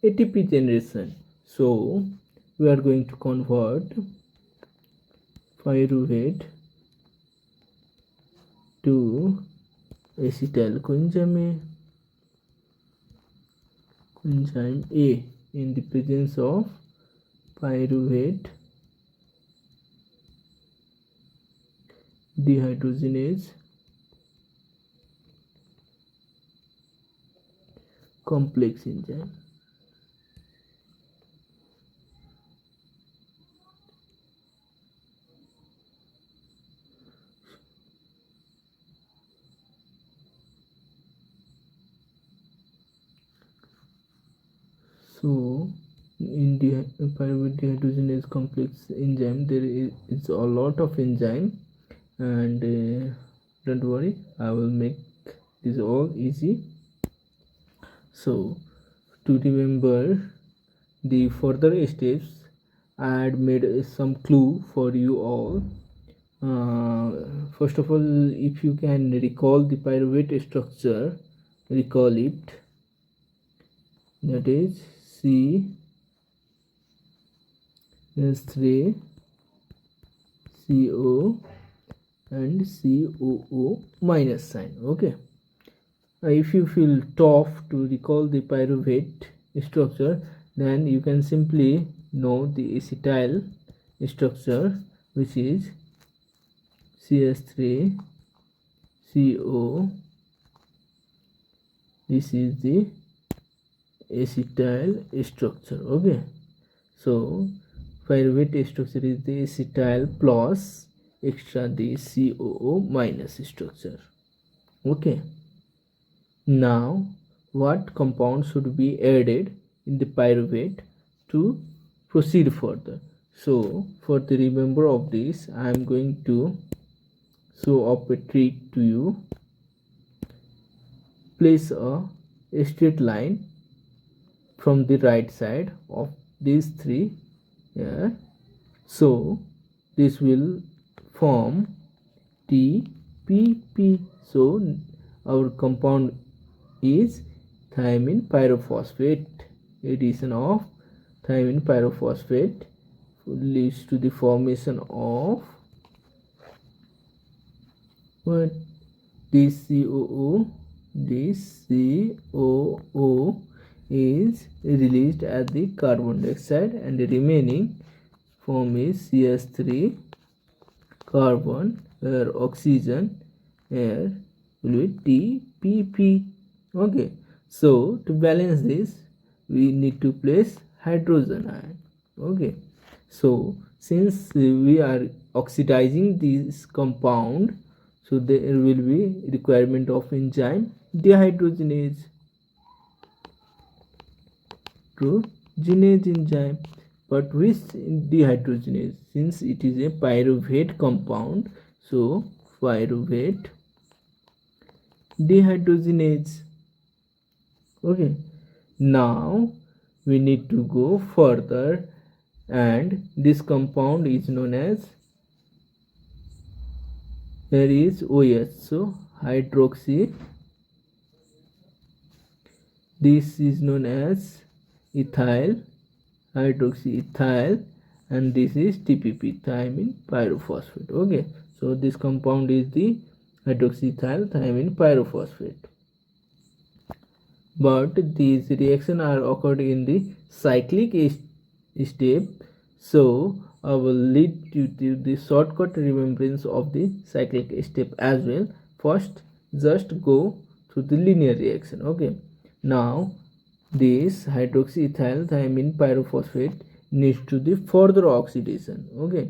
ATP generation. So we are going to convert pyruvate to acetyl coenzyme A in the presence of pyruvate dehydrogenase complex enzyme. So in the pyruvate dehydrogenase complex enzyme there is a lot of enzyme, and don't worry, I will make this all easy. So to remember the further steps, I had made some clue for you all. First of all, if you can recall the pyruvate structure, recall it. That is CH3 CO and COO minus sign. Okay. If you feel tough to recall the pyruvate structure, then you can simply know the acetyl structure, which is CH3 CO. This is the acetyl structure. Okay, so pyruvate structure is the acetyl plus extra the COO minus structure. Okay, now what compound should be added in the pyruvate to proceed further? So for the remember of this, I am going to show up a trick to you. Place a straight line from the right side of these three here. So this will form TPP. So our compound is thiamine pyrophosphate. Addition of thiamine pyrophosphate leads to the formation of what? This COO. This COO is released as the carbon dioxide, and the remaining form is CH3 carbon, where oxygen here will be TPP. Okay, so to balance this we need to place hydrogen ion. Okay, so since we are oxidizing this compound, so there will be requirement of enzyme dehydrogenase enzyme. But which dehydrogenase? Since it is a pyruvate compound, so pyruvate dehydrogenase. Okay, now we need to go further, and this compound is known as, here is OH, so hydroxy. This is known as ethyl, hydroxyethyl, and this is TPP, thiamine pyrophosphate. Okay, so this compound is the hydroxyethyl thiamine pyrophosphate. But these reactions are occurred in the cyclic step, so I will lead you to the shortcut remembrance of the cyclic step as well. First, just go through the linear reaction. Okay, now this hydroxyethyl thiamine pyrophosphate needs to the further oxidation. Okay,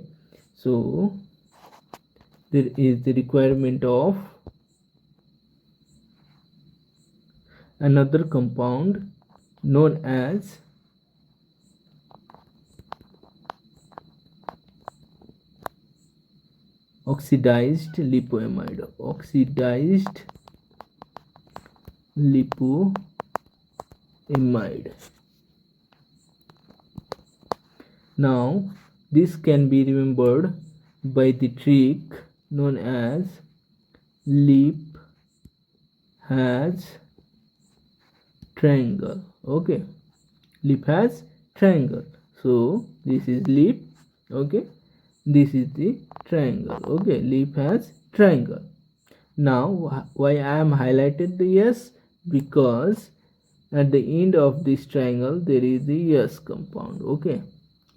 so there is the requirement of another compound known as oxidized lipoamide. Oxidized lipoamide. Now this can be remembered by the trick known as lip has triangle. Okay, Leaf has triangle. So this is leaf. Okay. This is the triangle. Okay. Leaf has triangle. Now why I am highlighted the yes? Because at the end of this triangle there is the yes compound. Okay.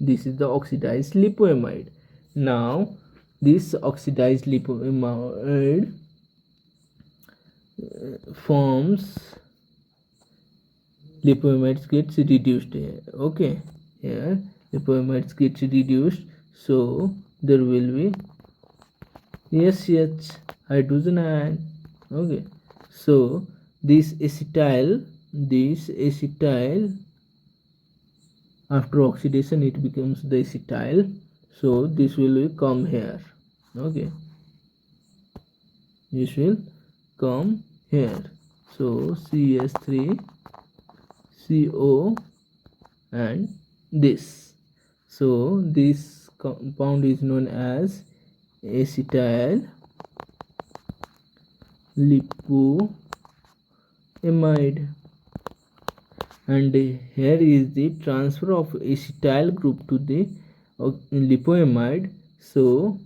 This is the oxidized lipoamide. Now this oxidized lipoamide forms lipoamides gets reduced here. Okay, here lipoamides gets reduced, so there will be SH hydrogen ion. Okay, so this acetyl after oxidation it becomes the acetyl, so this will come here. Okay, this will come here. So CS3 CO and this. So this compound is known as acetyl lipoamide, and here is the transfer of acetyl group to the lipoamide. So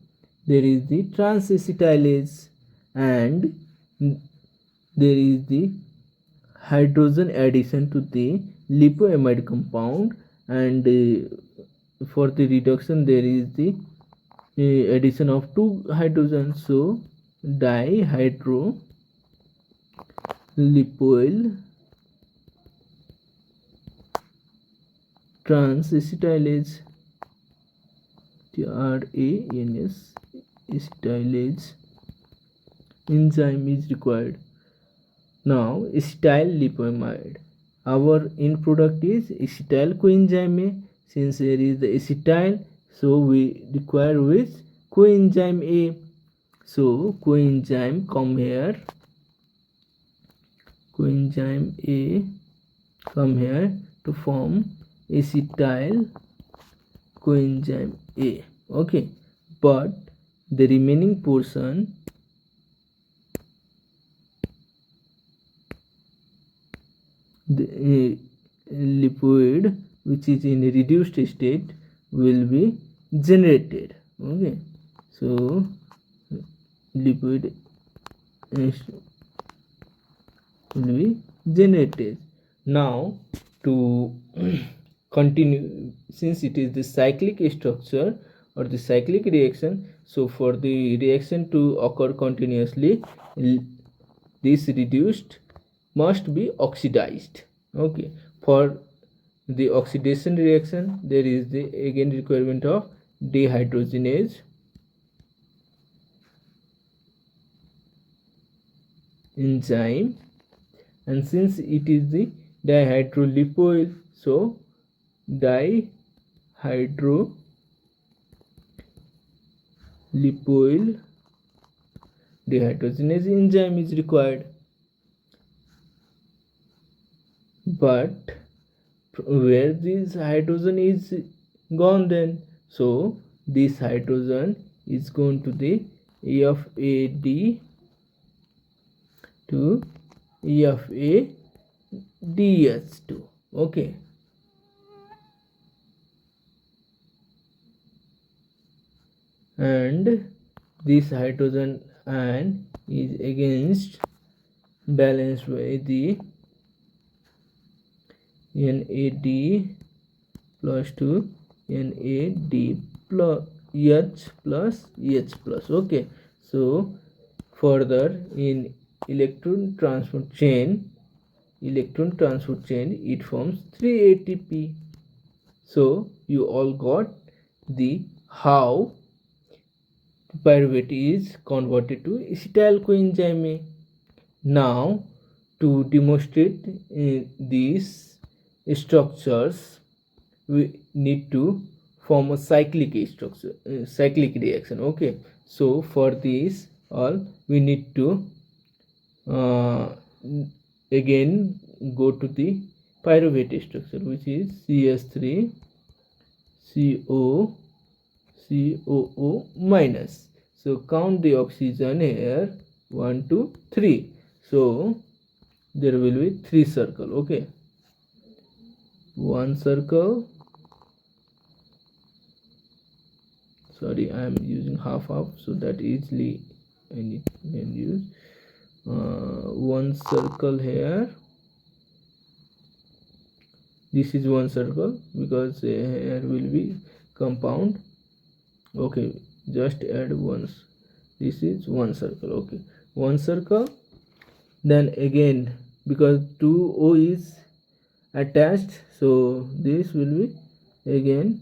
there is the trans-acetylase and there is the hydrogen addition to the lipoamide compound, and for the reduction there is the addition of two hydrogens, so dihydrolipoyl trans-acetylase, TRANS acetylase enzyme is required. Now acetyl lipoamide, our end product is acetyl coenzyme A. Since there is the acetyl, so we require which coenzyme A. So coenzyme come here, coenzyme A come here to form acetyl coenzyme A. Okay, but the remaining portion the liquid which is in a reduced state will be generated. Okay, so liquid will be generated. Now to continue, since it is the cyclic structure or the cyclic reaction, so for the reaction to occur continuously this reduced must be oxidized. Okay, for the oxidation reaction there is the again requirement of dehydrogenase enzyme, and since it is the dihydrolipoyl, so dihydrolipoyl dehydrogenase enzyme is required. But where this hydrogen is gone then? So this hydrogen is going to the FAD to FADH2. Okay. And this hydrogen ion is against balanced by the NAD plus to NAD plus H plus H plus. Okay, so further in electron transfer chain it forms 3 ATP. So you all got the how pyruvate is converted to acetyl coenzyme A. Now to demonstrate these structures we need to form a cyclic structure, cyclic reaction. Okay, so for this all we need to again go to the pyruvate structure, which is CS3 COO minus. So count the oxygen here, 1 2 3, so there will be 3 circle. Okay, one circle, sorry, I am using half so that easily I can use one circle here. This is one circle because here will be compound. Okay, just add once. This is one circle. Okay, one circle. Then again, because 2O is attached, so this will be again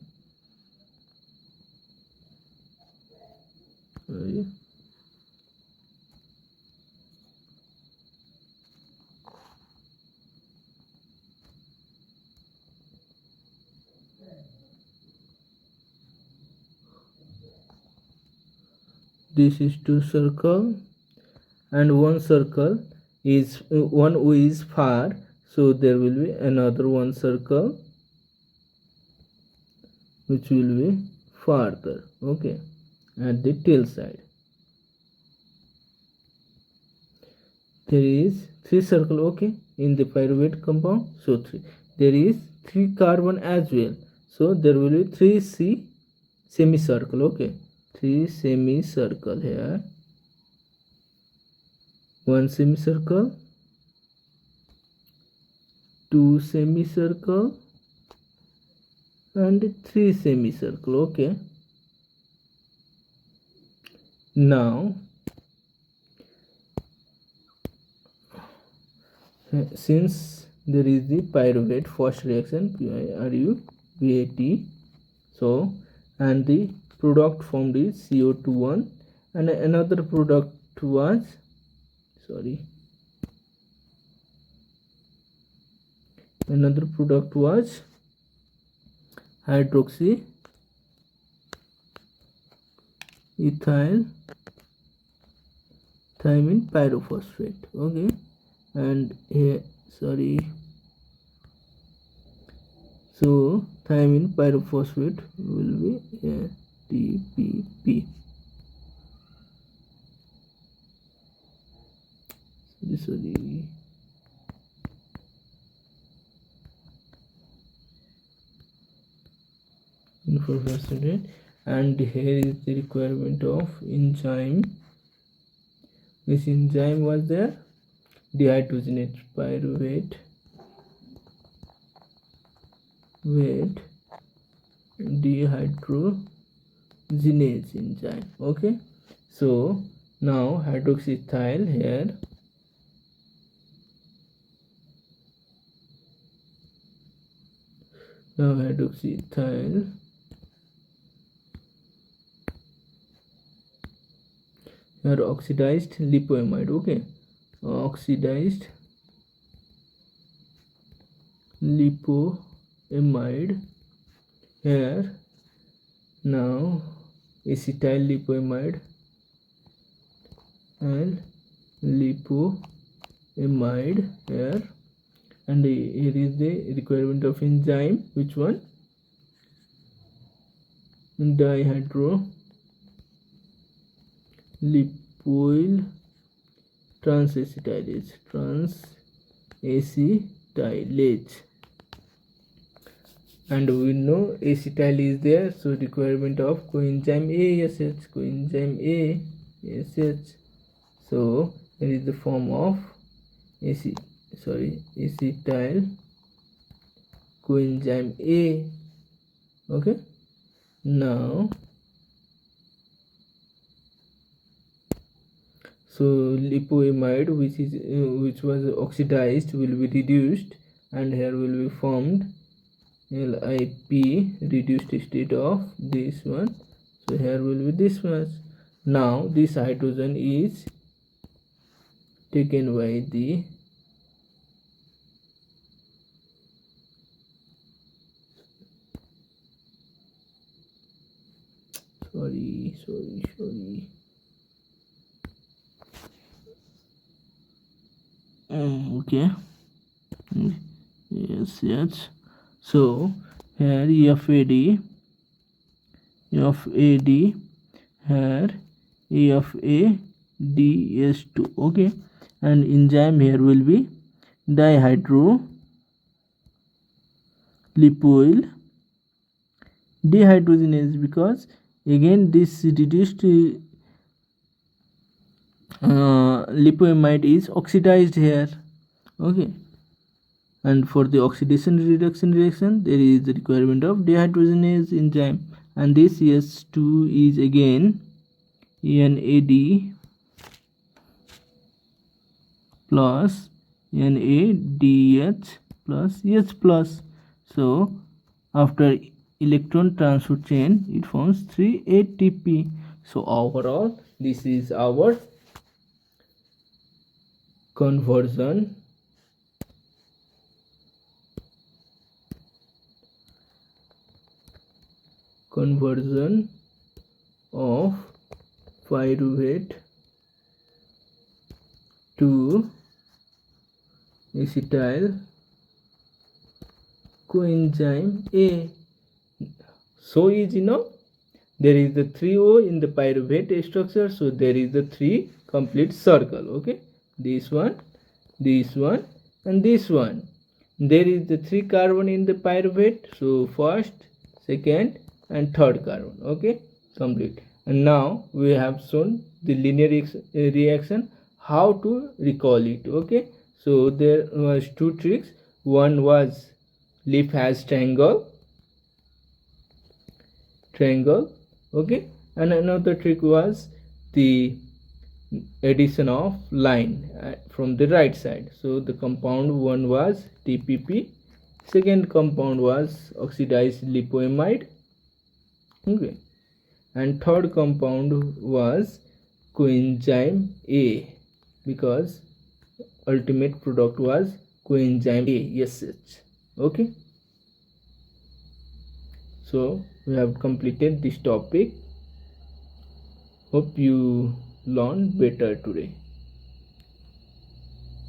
this is two circle, and one circle is one O is far, so there will be another one circle which will be farther. Okay, at the tail side there is three circle. Okay, in the pyruvate compound, so three, there is three carbon as well, so there will be three semicircle. Okay, three semicircle here, one semicircle, two semicircle, and three semicircle. Okay, now since there is the pyruvate first reaction PIRUVAT, so and the product formed is CO2 and another product was hydroxy ethyl thymine pyrophosphate. Okay, and here so thymine pyrophosphate will be TPP. Information, and here is the requirement of enzyme. Which enzyme was there? Dehydrogenate pyruvate with dehydrogenase enzyme. Okay, so now hydroxyethyl here, now hydroxyethyl here oxidized lipoamide. Okay, oxidized lipoamide here, now acetyl lipoamide and lipoamide here, and here is the requirement of enzyme. Which one? Dihydro lipoyl transacetylase, and we know acetyl is there, so requirement of coenzyme ASH, so here is the form of acetyl coenzyme A. Okay, now so lipoamide which was oxidized will be reduced, and here will be formed LIP, reduced state of this one, so here will be this much. Now this hydrogen is taken by the okay, yes, so here FAD here FADS2. okay, and enzyme here will be dihydro lipoyl dehydrogenase, because again this reduced lipoamide is oxidized here. Okay, and for the oxidation reduction reaction there is the requirement of dehydrogenase enzyme, and this S2 is again NAD plus NADH plus H plus. So after electron transfer chain it forms 3 ATP. So overall this is our conversion of pyruvate to acetyl coenzyme A. So easy, no? There is the 3O in the pyruvate structure, so there is the 3 complete circle. Okay, this one, and this one. There is the 3 carbon in the pyruvate, so first, second and third carbon. Okay, complete. And now we have shown the linear reaction, how to recall it. Okay, so there was 2 tricks. One was leaf has triangle, okay, and another trick was the addition of line from the right side. So the compound one was TPP, second compound was oxidized lipoamide, okay, and third compound was coenzyme A, because ultimate product was coenzyme A, SH. Okay, so we have completed this topic. Hope you learned better today.